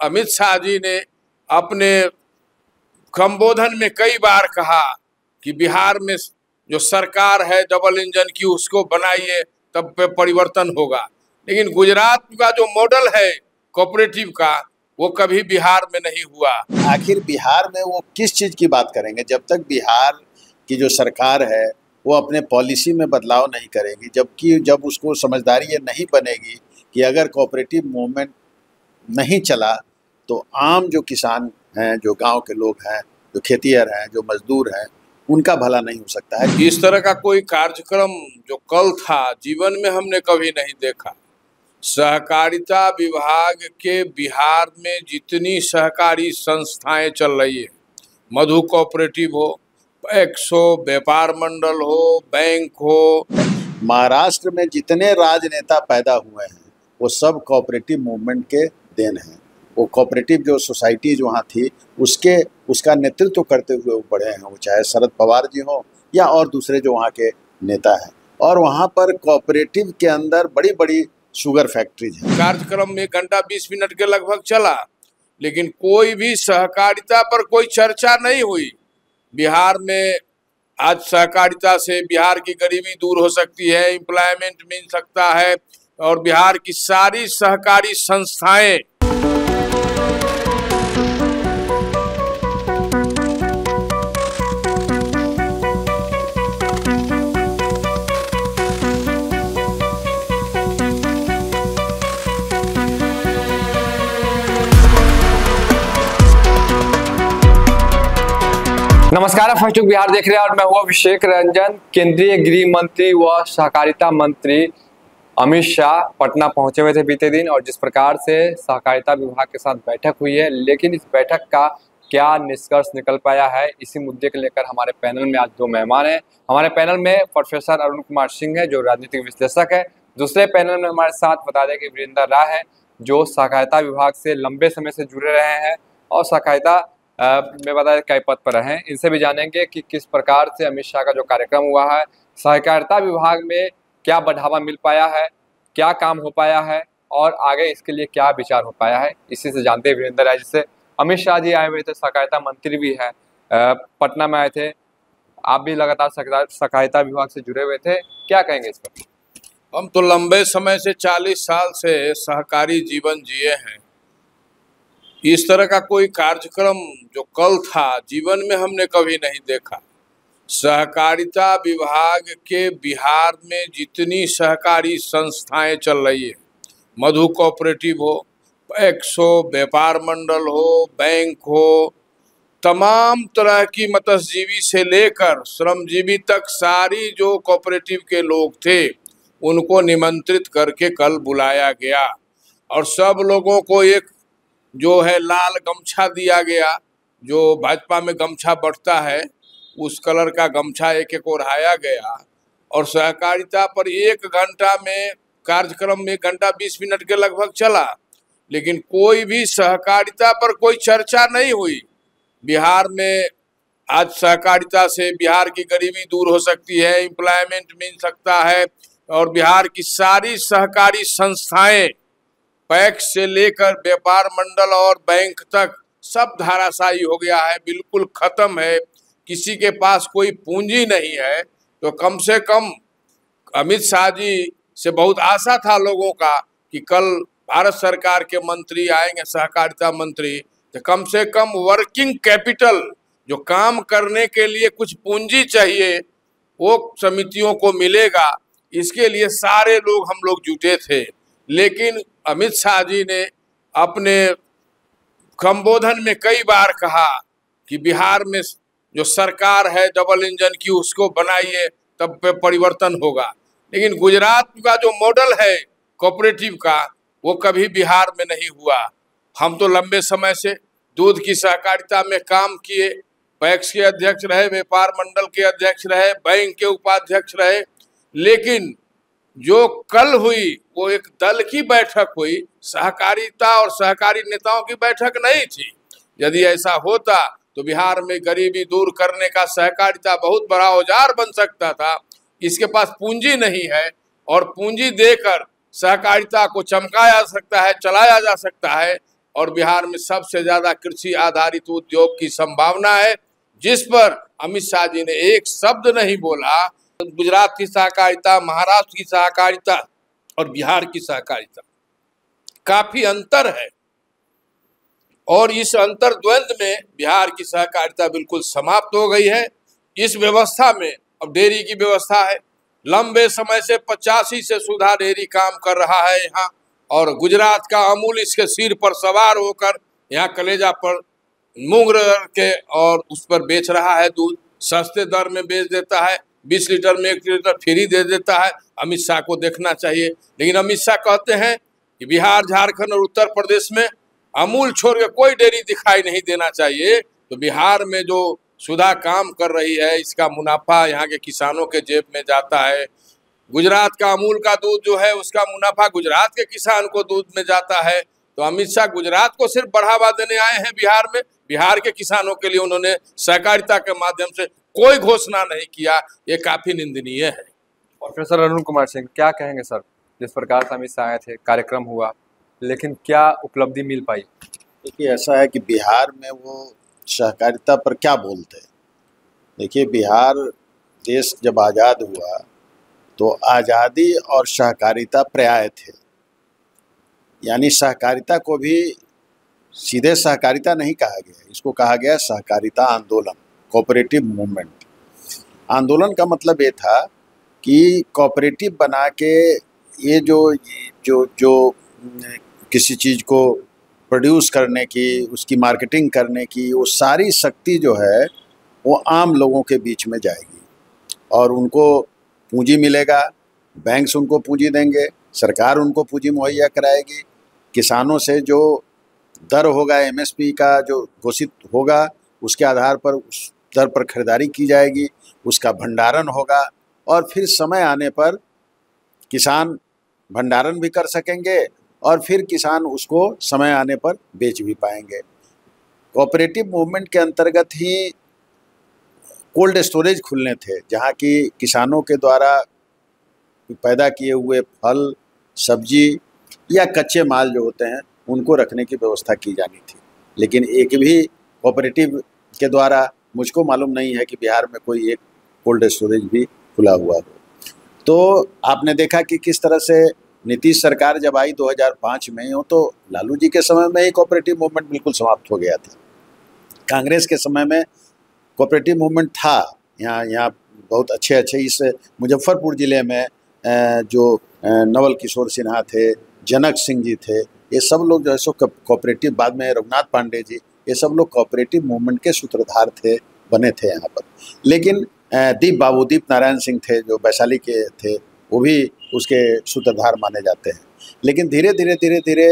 अमित शाह जी ने अपने संबोधन में कई बार कहा कि बिहार में जो सरकार है डबल इंजन की उसको बनाइए तब पे परिवर्तन होगा। लेकिन गुजरात का जो मॉडल है कोऑपरेटिव का वो कभी बिहार में नहीं हुआ। आखिर बिहार में वो किस चीज़ की बात करेंगे जब तक बिहार की जो सरकार है वो अपने पॉलिसी में बदलाव नहीं करेगी, जब उसको समझदारी ये नहीं बनेगी कि अगर कोऑपरेटिव मूवमेंट नहीं चला तो आम जो किसान हैं, जो गांव के लोग हैं, जो खेतिहर हैं, जो मजदूर हैं, उनका भला नहीं हो सकता है। इस तरह का कोई कार्यक्रम जो कल था जीवन में हमने कभी नहीं देखा। सहकारिता विभाग के बिहार में जितनी सहकारी संस्थाएं चल रही है, मधु कोऑपरेटिव हो, एक्सो, व्यापार मंडल हो, बैंक हो, महाराष्ट्र में जितने राजनेता पैदा हुए हैं वो सब कोऑपरेटिव मूवमेंट के देन हैं। वो कोऑपरेटिव जो सोसाइटीज वहाँ थी उसका नेतृत्व करते हुए वो बढ़े हैं, वो चाहे शरद पवार जी हो या और दूसरे जो वहाँ के नेता हैं। और वहाँ पर कोऑपरेटिव के अंदर बड़ी बड़ी शुगर फैक्ट्रीज हैं। कार्यक्रम में 1 घंटा 20 मिनट के लगभग चला, लेकिन कोई भी सहकारिता पर कोई चर्चा नहीं हुई। बिहार में आज सहकारिता से बिहार की गरीबी दूर हो सकती है, एम्प्लॉयमेंट मिल सकता है और बिहार की सारी सहकारी संस्थाएं नमस्कार, फर्स्ट लुक बिहार देख रहे हैं और मैं हूं अभिषेक रंजन। केंद्रीय गृह मंत्री व सहकारिता मंत्री अमित शाह पटना पहुंचे हुए थे बीते दिन, और जिस प्रकार से सहकारिता विभाग के साथ बैठक हुई है, लेकिन इस बैठक का क्या निष्कर्ष निकल पाया है, इसी मुद्दे को लेकर हमारे पैनल में आज 2 मेहमान हैं। हमारे पैनल में प्रोफेसर अरुण कुमार सिंह है जो राजनीतिक विश्लेषक है। दूसरे पैनल में हमारे साथ बता दें कि वीरेंद्र राय है जो सहकारिता विभाग से लंबे समय से जुड़े रहे हैं और सहकारिता में बताया कई पद पर हैं। इनसे भी जानेंगे कि किस प्रकार से अमित शाह का जो कार्यक्रम हुआ है, सहकारिता विभाग में क्या बढ़ावा मिल पाया है, क्या काम हो पाया है और आगे इसके लिए क्या विचार हो पाया है। इसी से जानते हैं वीरेंद्र राय जिससे अमित शाह जी आए हुए थे, सहकारिता मंत्री भी हैं, पटना में आए थे। आप भी लगातार सहकारिता विभाग से जुड़े हुए थे, क्या कहेंगे इस पर? हम तो लंबे समय से 40 साल से सहकारी जीवन जिए हैं। इस तरह का कोई कार्यक्रम जो कल था जीवन में हमने कभी नहीं देखा। सहकारिता विभाग के बिहार में जितनी सहकारी संस्थाएं चल रही है, मधु कोऑपरेटिव हो, एक्सो, व्यापार मंडल हो, बैंक हो, तमाम तरह की मत्स्यजीवी से लेकर श्रमजीवी तक सारी जो कोऑपरेटिव के लोग थे उनको निमंत्रित करके कल बुलाया गया और सब लोगों को एक जो है लाल गमछा दिया गया। जो भाजपा में गमछा बढ़ता है उस कलर का गमछा एक ओढ़ाया गया और सहकारिता पर 1 घंटा में कार्यक्रम में 1 घंटा 20 मिनट के लगभग चला, लेकिन कोई भी सहकारिता पर कोई चर्चा नहीं हुई। बिहार में आज सहकारिता से बिहार की गरीबी दूर हो सकती है, एम्प्लॉयमेंट मिल सकता है और बिहार की सारी सहकारी संस्थाएं पैक्स से लेकर व्यापार मंडल और बैंक तक सब धाराशायी हो गया है, बिल्कुल खत्म है। किसी के पास कोई पूंजी नहीं है। तो कम से कम अमित शाह जी से बहुत आशा था लोगों का कि कल भारत सरकार के मंत्री आएंगे, सहकारिता मंत्री, तो कम से कम वर्किंग कैपिटल जो काम करने के लिए कुछ पूंजी चाहिए वो समितियों को मिलेगा। इसके लिए सारे हम लोग जुटे थे। लेकिन अमित शाह जी ने अपने संबोधन में कई बार कहा कि बिहार में जो सरकार है डबल इंजन की उसको बनाइए तब पे परिवर्तन होगा। लेकिन गुजरात का जो मॉडल है कोऑपरेटिव का वो कभी बिहार में नहीं हुआ। हम तो लंबे समय से दूध की सहकारिता में काम किए, पैक्स के अध्यक्ष रहे, व्यापार मंडल के अध्यक्ष रहे, बैंक के उपाध्यक्ष रहे, लेकिन जो कल हुई वो एक दल की बैठक हुई, सहकारिता और सहकारी नेताओं की बैठक नहीं थी। यदि ऐसा होता तो बिहार में गरीबी दूर करने का सहकारिता बहुत बड़ा औजार बन सकता था। इसके पास पूंजी नहीं है और पूंजी देकर सहकारिता को चमकाया जा सकता है, चलाया जा सकता है और बिहार में सबसे ज्यादा कृषि आधारित उद्योग की संभावना है, जिस पर अमित शाह जी ने एक शब्द नहीं बोला। गुजरात की सहकारिता, महाराष्ट्र की सहकारिता और बिहार की सहकारिता काफी अंतर है, और इस अंतर द्वंद में बिहार की सहकारिता बिल्कुल समाप्त हो गई है। इस व्यवस्था में अब डेयरी की व्यवस्था है। लंबे समय से 85 से सुधा डेयरी काम कर रहा है यहाँ, और गुजरात का अमूल इसके सिर पर सवार होकर यहाँ कलेजा पर मूंग रगड़ के और उस पर बेच रहा है दूध। सस्ते दर में बेच देता है, 20 लीटर में 1 लीटर फ्री दे देता है। अमित शाह को देखना चाहिए। लेकिन अमित शाह कहते हैं कि बिहार, झारखंड और उत्तर प्रदेश में अमूल छोड़ के कोई डेयरी दिखाई नहीं देना चाहिए। तो बिहार में जो सुधा काम कर रही है, इसका मुनाफा यहाँ के किसानों के जेब में जाता है। गुजरात का अमूल का दूध जो है, उसका मुनाफा गुजरात के किसान को दूध में जाता है। तो अमित शाह गुजरात को सिर्फ बढ़ावा देने आए हैं बिहार में, बिहार के किसानों के लिए उन्होंने सहकारिता के माध्यम से कोई घोषणा नहीं किया। ये काफी निंदनीय है। प्रोफेसर अरुण कुमार सिंह, क्या कहेंगे सर? जिस प्रकार से अमित शाह आए थे, कार्यक्रम हुआ, लेकिन क्या उपलब्धि मिल पाई? देखिए, ऐसा है कि बिहार में वो सहकारिता पर क्या बोलते हैं। देखिए, बिहार देश जब आज़ाद हुआ तो आज़ादी और सहकारिता पर्याय थे। यानी सहकारिता को भी सीधे सहकारिता नहीं कहा गया, इसको कहा गया सहकारिता आंदोलन, कोऑपरेटिव मूवमेंट। आंदोलन का मतलब ये था कि कोऑपरेटिव बना के ये जो किसी चीज़ को प्रोड्यूस करने की, उसकी मार्केटिंग करने की, वो सारी शक्ति जो है वो आम लोगों के बीच में जाएगी और उनको पूंजी मिलेगा। बैंक्स उनको पूंजी देंगे, सरकार उनको पूंजी मुहैया कराएगी। किसानों से जो दर होगा, एमएसपी का जो घोषित होगा, उसके आधार पर उस दर पर खरीदारी की जाएगी, उसका भंडारण होगा और फिर समय आने पर किसान भंडारण भी कर सकेंगे और फिर किसान उसको समय आने पर बेच भी पाएंगे। कोऑपरेटिव मूवमेंट के अंतर्गत ही कोल्ड स्टोरेज खुलने थे, जहाँ की किसानों के द्वारा पैदा किए हुए फल, सब्जी या कच्चे माल जो होते हैं उनको रखने की व्यवस्था की जानी थी। लेकिन एक भी कोऑपरेटिव के द्वारा मुझको मालूम नहीं है कि बिहार में कोई एक कोल्ड स्टोरेज भी खुला हुआ हो। तो आपने देखा कि किस तरह से नीतीश सरकार जब आई 2005 में, यूँ तो लालू जी के समय में ही कोऑपरेटिव मूवमेंट बिल्कुल समाप्त हो गया था। कांग्रेस के समय में कोऑपरेटिव मूवमेंट था। यहाँ बहुत अच्छे इस मुजफ्फरपुर ज़िले में जो नवल किशोर सिन्हा थे, जनक सिंह जी थे, ये सब लोग जो है सो कोऑपरेटिव, बाद में रघुनाथ पांडे जी, ये सब लोग कोऑपरेटिव मूवमेंट के सूत्रधार थे, बने थे यहाँ पर। लेकिन दीप नारायण सिंह थे जो वैशाली के थे, वो भी उसके सूत्रधार माने जाते हैं। लेकिन धीरे धीरे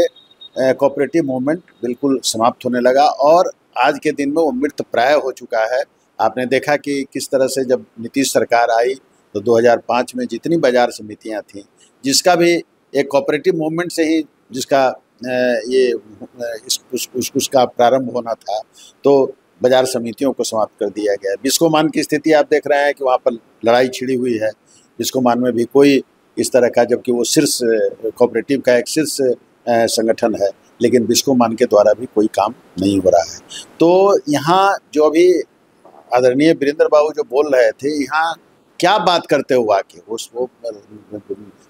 कोऑपरेटिव मूवमेंट बिल्कुल समाप्त होने लगा और आज के दिन में वो मृत प्राय हो चुका है। आपने देखा कि किस तरह से जब नीतीश सरकार आई तो 2005 में जितनी बाज़ार समितियाँ थीं, जिसका भी एक कोऑपरेटिव मूवमेंट से ही जिसका उसका प्रारंभ होना था, तो बाज़ार समितियों को समाप्त कर दिया गया। बिस्कोमान की स्थिति आप देख रहे हैं कि वहाँ पर लड़ाई छिड़ी हुई है। बिस्कोमान में भी कोई इस तरह का, जबकि वो शीर्ष कोऑपरेटिव का एक शीर्ष संगठन है, लेकिन बिस्कोमान के द्वारा भी कोई काम नहीं हो रहा है। तो यहाँ जो अभी आदरणीय वीरेंद्र बाबू जो बोल रहे थे, यहाँ क्या बात करते हुए आके वो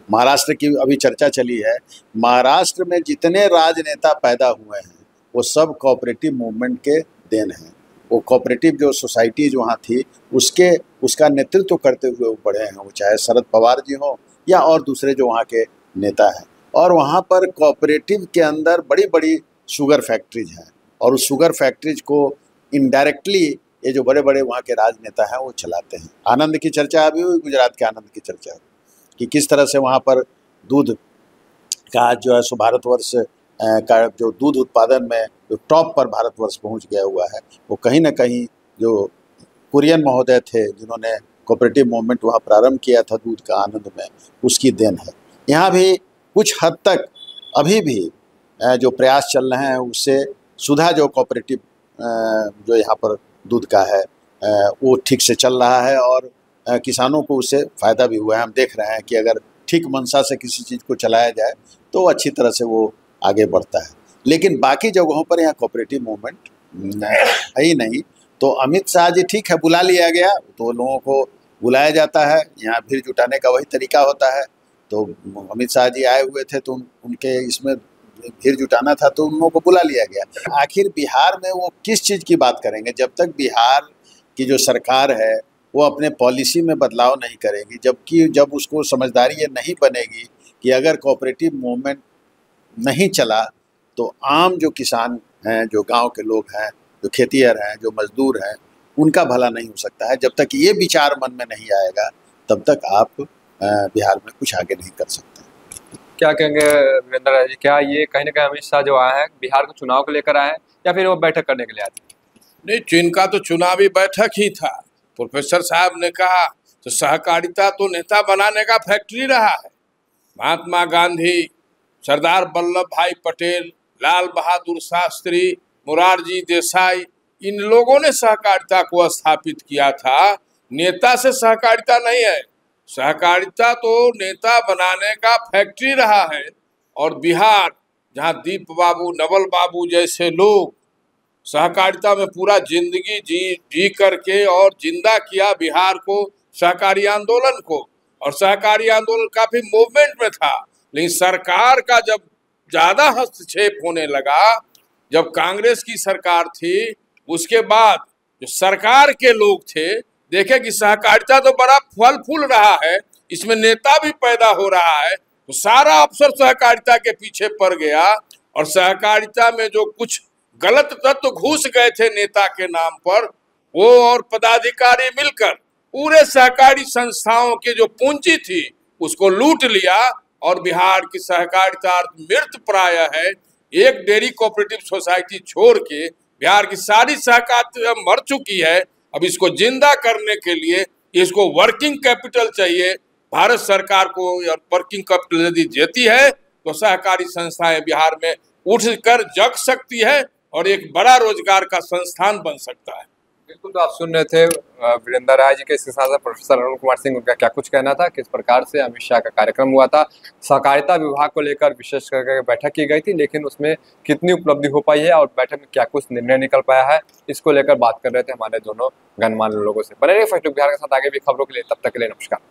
महाराष्ट्र की अभी चर्चा चली है। महाराष्ट्र में जितने राजनेता पैदा हुए हैं वो सब कोऑपरेटिव मूवमेंट के देन हैं। वो कोऑपरेटिव जो सोसाइटी जो वहाँ थी उसका नेतृत्व करते हुए वो बढ़े हैं, वो चाहे शरद पवार जी हों या और दूसरे जो वहाँ के नेता हैं। और वहाँ पर कोऑपरेटिव के अंदर बड़ी बड़ी शुगर फैक्ट्रीज हैं और उस शुगर फैक्ट्रीज को इनडायरेक्टली ये जो बड़े बड़े वहाँ के राजनेता हैं वो चलाते हैं। आनंद की चर्चा अभी हुई, गुजरात के आनंद की चर्चा हुई कि किस तरह से वहाँ पर दूध का जो है सो भारतवर्ष का जो दूध उत्पादन में जो टॉप पर भारतवर्ष पहुँच गया हुआ है, वो कहीं ना कहीं जो कुरियन महोदय थे जिन्होंने कोऑपरेटिव मूवमेंट वहाँ प्रारंभ किया था दूध का आनंद में, उसकी देन है। यहाँ भी कुछ हद तक अभी भी जो प्रयास चल रहे हैं उससे सुधा जो कोऑपरेटिव जो यहाँ पर दूध का है वो ठीक से चल रहा है और किसानों को उससे फ़ायदा भी हुआ है। हम देख रहे हैं कि अगर ठीक मंशा से किसी चीज़ को चलाया जाए तो अच्छी तरह से वो आगे बढ़ता है। लेकिन बाकी जगहों पर यहाँ कोऑपरेटिव मूवमेंट है ही नहीं। तो अमित शाह जी ठीक है, बुला लिया गया तो लोगों को बुलाया जाता है, यहाँ भीड़ जुटाने का वही तरीका होता है। तो अमित शाह जी आए हुए थे तो उनके इसमें भीड़ जुटाना था तो उन लोगों को बुला लिया गया। आखिर बिहार में वो किस चीज़ की बात करेंगे जब तक बिहार की जो सरकार है वो अपने पॉलिसी में बदलाव नहीं करेगी, जब उसको समझदारी ये नहीं बनेगी कि अगर कोऑपरेटिव मूवमेंट नहीं चला तो आम जो किसान हैं, जो गांव के लोग हैं, जो खेतिहर हैं, जो मजदूर हैं, उनका भला नहीं हो सकता है। जब तक ये विचार मन में नहीं आएगा तब तक आप बिहार में कुछ आगे नहीं कर सकते। क्या कहेंगे वीरेंद्र राय जी, क्या ये कहीं ना कहीं अमित शाह जो आए हैं बिहार को चुनाव को लेकर आए हैं या फिर वो बैठक करने के लिए आए थे? नहीं, इनका तो चुनावी बैठक ही था। प्रोफेसर साहब ने कहा तो सहकारिता तो नेता बनाने का फैक्ट्री रहा है। महात्मा गांधी, सरदार वल्लभ भाई पटेल, लाल बहादुर शास्त्री, मोरारजी देसाई, इन लोगों ने सहकारिता को स्थापित किया था। नेता से सहकारिता नहीं है, सहकारिता तो नेता बनाने का फैक्ट्री रहा है। और बिहार, जहां दीप बाबू, नवल बाबू जैसे लोग सहकारिता में पूरा जिंदगी जी करके और जिंदा किया बिहार को, सहकारी आंदोलन को। और सहकारी आंदोलन काफी मूवमेंट में था, लेकिन सरकार का जब ज्यादा हस्तक्षेप होने लगा, जब कांग्रेस की सरकार थी, उसके बाद जो सरकार के लोग थे देखे कि सहकारिता तो बड़ा फल फूल रहा है, इसमें नेता भी पैदा हो रहा है, तो सारा अफसर सहकारिता के पीछे पड़ गया। और सहकारिता में जो कुछ गलत तत्व घुस गए थे नेता के नाम पर, वो और पदाधिकारी मिलकर पूरे सहकारी संस्थाओं के जो पूंजी थी उसको लूट लिया। और बिहार की सहकारिता मृत प्राय है। एक डेयरी कोऑपरेटिव सोसाइटी छोड़ के बिहार की सारी सहकारिता मर चुकी है। अब इसको जिंदा करने के लिए इसको वर्किंग कैपिटल चाहिए भारत सरकार को। और वर्किंग कैपिटल यदि देती है तो सहकारी संस्थाएं बिहार में उठकर जग सकती है और एक बड़ा रोजगार का संस्थान बन सकता है। बिल्कुल, तो आप सुन रहे थे वीरेंद्र राय जी के, इसके साथ साथ प्रोफेसर अरुण कुमार सिंह, उनका क्या कुछ कहना था, किस प्रकार से अमित शाह का कार्यक्रम हुआ था। सहकारिता विभाग को लेकर विशेष करके बैठक की गई थी, लेकिन उसमें कितनी उपलब्धि हो पाई है और बैठक में क्या कुछ निर्णय निकल पाया है, इसको लेकर बात कर रहे थे हमारे दोनों गणमान्य लोगों से। बने रहिए फर्स्ट लुक बिहार के साथ आगे भी खबरों के लिए। तब तक के लिए नमस्कार।